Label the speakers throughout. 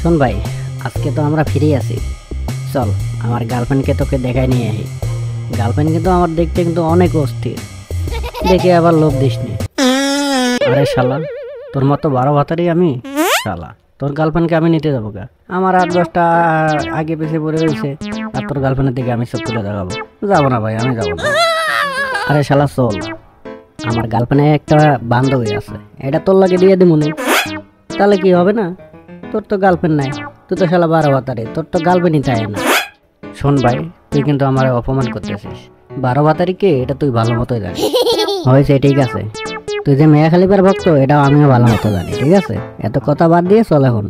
Speaker 1: শোন ভাই, আজকে তো আমরা ফ্রি আছি, চল আমার গার্লফ্রেন্ডকে তোকে দেখাই নিয়ে আসি। গার্লফ্রেন্ড কিন্তু আমার দেখতে কিন্তু অনেক অস্থির, দেখে আবার লোভ দিস নি। আরে শালা, তোর মতো 12 ভাতারই আমি। শালা, তোর গার্লফ্রেন্ডকে আমি নিতে যাবো গা? আমার 8-10টা আগে পিছিয়ে পড়ে রয়েছে, আর তোর গার্লফ্রেন্ডের দিকে আমি চোখ তুলে দেখাবো? যাবো না ভাই, আমি যাবো না। আরে শালা চল, আমার গার্লফ্রেন্ডের একটা বান্ধবী আছে, এটা তোর লাগে দিয়ে দিবো নি। তাহলে কি হবে না? তোর তো গার্লফ্রেন্ড নাই, তুই তো শালা 12 ভাতারি, তোর তো গার্লফ্রেন্ডই চাই না। শোন ভাই, তুই কিন্তু আমার অপমান করতেছিস। 12 ভাতারি কে এটা তুই ভালো মতোই জানিস। হয়েছে, ঠিক আছে, তুই যে মেয়া খালিবার ভক্ত এটাও আমিও ভালো মতো জানি। ঠিক আছে, এত কথা বাদ দিয়ে চল এখন।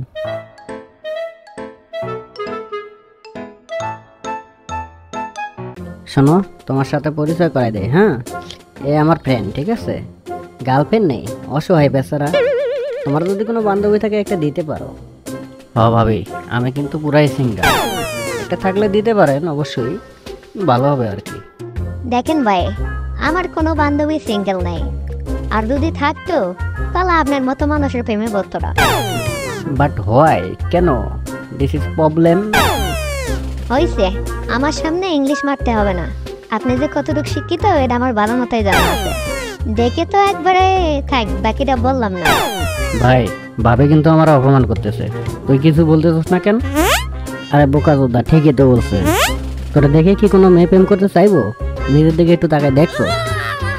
Speaker 1: শোনো, তোমার সাথে পরিচয় করাই দেয়। হ্যাঁ, এ আমার ফ্রেন্ড। ঠিক আছে, গার্লফ্রেন্ড নেই, অসহায় বেচারা। তোমার যদি কোনো বান্ধবী থাকে একটা দিতে পারো। ভাবি, আমি কিন্তু পুরাই সিঙ্গেল, একটা থাকলে দিতে পারেন, অবশ্যই ভালো হবে আর কি।
Speaker 2: দেখেন ভাই, আমার কোনো বান্ধবী সিঙ্গেল নাই, আর যদি থাকতো তাহলে আপনার মতো মানুষের প্রেমে পড়তো না।
Speaker 1: বাট হোয়াই, কেন? This is problem.
Speaker 2: হইছে, আমার সামনে ইংলিশ মারতে হবে না। আপনি যে কতটুকু শিক্ষিত এটা আমার ভালো মতোই জানা আছে। দেখে তো একবারে থাক, বাকিটা বললাম না।
Speaker 1: ভাই, ভাবে কিন্তু আমার অপমান করতেছে, তুই কিছু বলতেছিস না কেন? আরে বোকা চোদা, ঠিকই তো বলছে। তোরা দেখে কি কোনো মেয়ে প্রেম করতে চাইবো? নিজের দিকে একটু তাকায় দেখছো?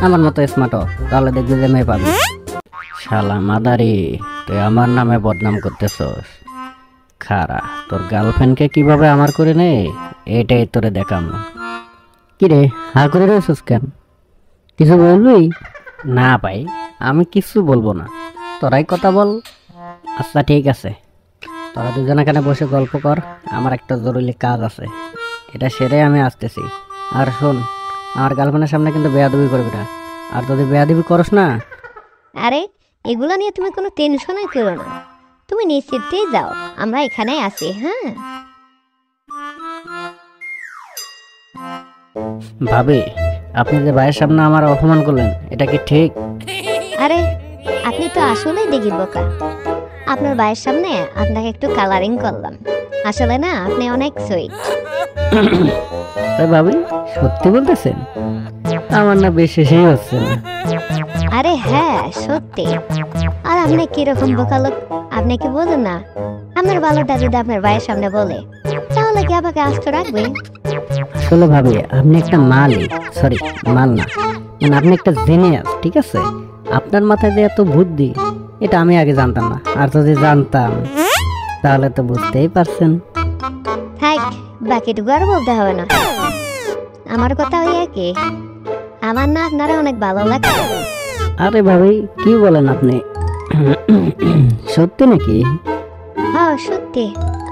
Speaker 1: আমার মতো স্মার্ট হ, তাহলে দেখবি যে মেয়ে পাবি। শালা মাদারি, তুই আমার নামে বদনাম করতেছস। খারা, তোর গার্লফ্রেন্ডকে কিভাবে আমার করে নে এটাই তোরে দেখাম। কিরে, হা করে রয়েছিস কেন? কিছু বলবি? না ভাই, আমি কিছু বলবো না, তোরাই কথা বল। আচ্ছা ঠিক আছে, তোরা দুজন এখানে বসে গল্প কর, আমার একটা জরুরি কাজ আছে, এটা সেরে আমি আসতেছি। আর শোন, আমার গার্লফ্রেন্ডের সামনে কিন্তু বেয়াদবি করবি না, আর যদি বেয়াদবি করস না।
Speaker 2: আরে এগুলো নিয়ে তুমি কোনো টেনশনই করো না, তুমি নিশ্চিন্তেই যাও, আমরা এখানেই আছি। হ্যাঁ
Speaker 1: ভাবি, আপনি যে ভাইয়ের সামনে আমার অপমান করলেন, এটা কি ঠিক?
Speaker 2: আরে আপনি তো আসলেই দেখি বোকা। আপনার ভাইয়ের সামনে আপনাকে একটু কালারিং করলাম, আসলে না আপনি অনেক সুইট।
Speaker 1: ভাবি, সত্যি বলতেছেন? আমার না বিশ্বাসই হচ্ছে না।
Speaker 2: আরে হ্যাঁ সত্যি। আর আপনি কিরকম বোকা লোক, আপনি কি বোঝেন না? আপনার ভালোটা যদি আপনার ভাইয়ের সামনে বলে তাহলে কি আমাকে আস্ত রাখবে?
Speaker 1: আসলে ভাবি, আপনি একটা মালিক, সরি মাল না, মানে আপনি একটা জিনিয়াস। ঠিক আছে, আপনার মাথায় যে এত বুদ্ধি এটা আমি আগে জানতাম না, আর যদি জানতাম তাহলে তো বুঝতেই পারছেন।
Speaker 2: থাক, বাকিটুকু আর বলতে হবে না। আমার কথা ওই একই, আমার না আপনারা অনেক ভালো লাগছে।
Speaker 1: আরে ভাবি, কি বলেন আপনি? সত্যি নাকি?
Speaker 2: হ্যাঁ সত্যি।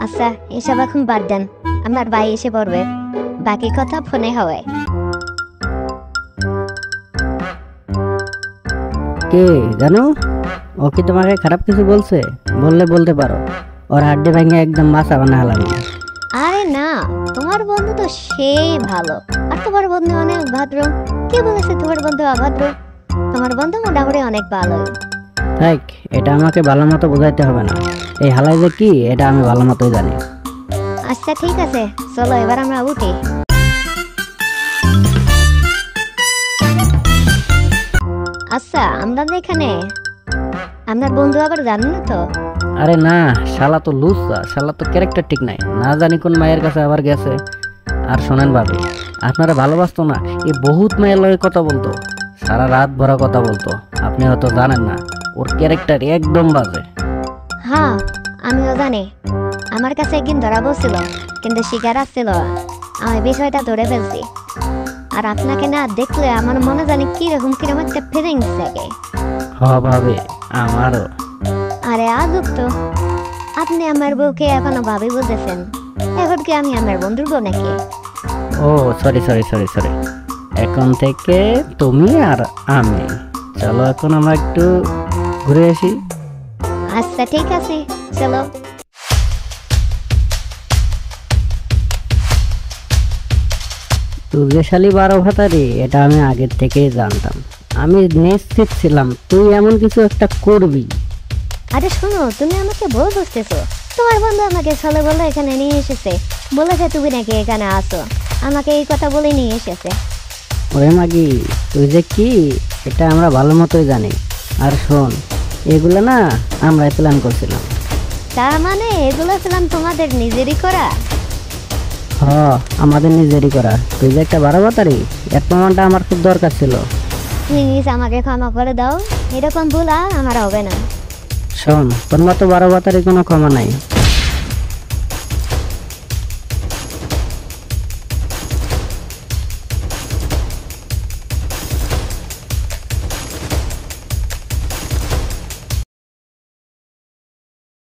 Speaker 2: আচ্ছা এসব এখন বাদ দেন, আপনার ভাই এসে পড়বে, বাকি কথা ফোনে হবে।
Speaker 1: কে জানো? ও কি তোমাকে খারাপ কিছু বলছে? বললে বলতে পারো, ওর হাড্ডি ভেঙে একদম মাথা বানা হলাম।
Speaker 2: আরে না, তোমার বন্ধু তো সেই ভালো, আর তোমার বন্ধু অনেক ভদ্র। কে বলেছে তোমার বন্ধু অভদ্র? তোমার বন্ধু মোটামুটি অনেক ভালো।
Speaker 1: থাক, এটা আমাকে ভালো মতো বোঝাইতে হবে না, এই হালাই যে কি এটা আমি ভালো মতো জানি।
Speaker 2: আচ্ছা ঠিক আছে, চলো এবার আমরা উঠি। আচ্ছা আমরা তো এখানে, আপনার বন্ধু আবার জানেন না তো?
Speaker 1: আরে না, শালা তো লুচ্চা, শালা তো ক্যারেক্টার ঠিক নাই, না জানি কোন মায়ের কাছে আবার গেছে। আর শোনেন ভাবি, আপনারা ভালোবাসতো না, এ বহুত মায়ের লগে কথা বলতো, সারা রাত ভরা কথা বলতো, আপনি হয়তো জানেন না, ওর ক্যারেক্টার একদম বাজে।
Speaker 2: হ্যাঁ আমিও জানি, আমার কাছে একদিন ধরা বলছিল, কিন্তু শিকার আসছিল, আমি বিষয়টা ধরে ফেলছি। আর আপনাকে না দেখলে আমার মনে জানি কিরকম কিরকম একটা ফিলিংস থাকে।
Speaker 1: হ ভাবি, আমারও।
Speaker 2: আরে আজব তো, আপনি আমার বউকে এখনো ভাবি বলতেছেন, এখন কি আমি আমার বন্ধুর বউ নাকি?
Speaker 1: ও সরি সরি সরি সরি, এখন থেকে তুমি আর আমি। চলো এখন আমরা একটু ঘুরে আসি।
Speaker 2: আচ্ছা ঠিক আছে, চলো।
Speaker 1: তুই যে শালি 12 ভাতারি, এটা আমি আগের থেকেই জানতাম, আমি নিশ্চিত ছিলাম তুই এমন কিছু একটা করবি।
Speaker 2: আরে শোনো, তুমি আমাকে বউ বুঝতেছো, তোমার বন্ধু আমাকে ছলে বলে এখানে নিয়ে এসেছে, বলেছে তুমি নাকি এখানে আসো, আমাকে এই কথা বলে নিয়ে এসেছে।
Speaker 1: ওরে মাগি, তুই যে কি এটা আমরা ভালো মতোই জানি। আর শোন, এগুলো না আমরাই প্ল্যান করছিলাম।
Speaker 2: তার মানে এগুলো ছিলাম তোমাদের নিজেরই করা?
Speaker 1: হ, আমাদের নিজেরই করা। তুই যে একটা বারোবাতারি, এর প্রমাণটা আমার খুব দরকার ছিল।
Speaker 2: প্লিজ আমাকে ক্ষমা করে দাও, এরকম ভুল আর আমার হবে না।
Speaker 1: শোন, তোর মতো বারোবাতারি কোনো ক্ষমা নাই।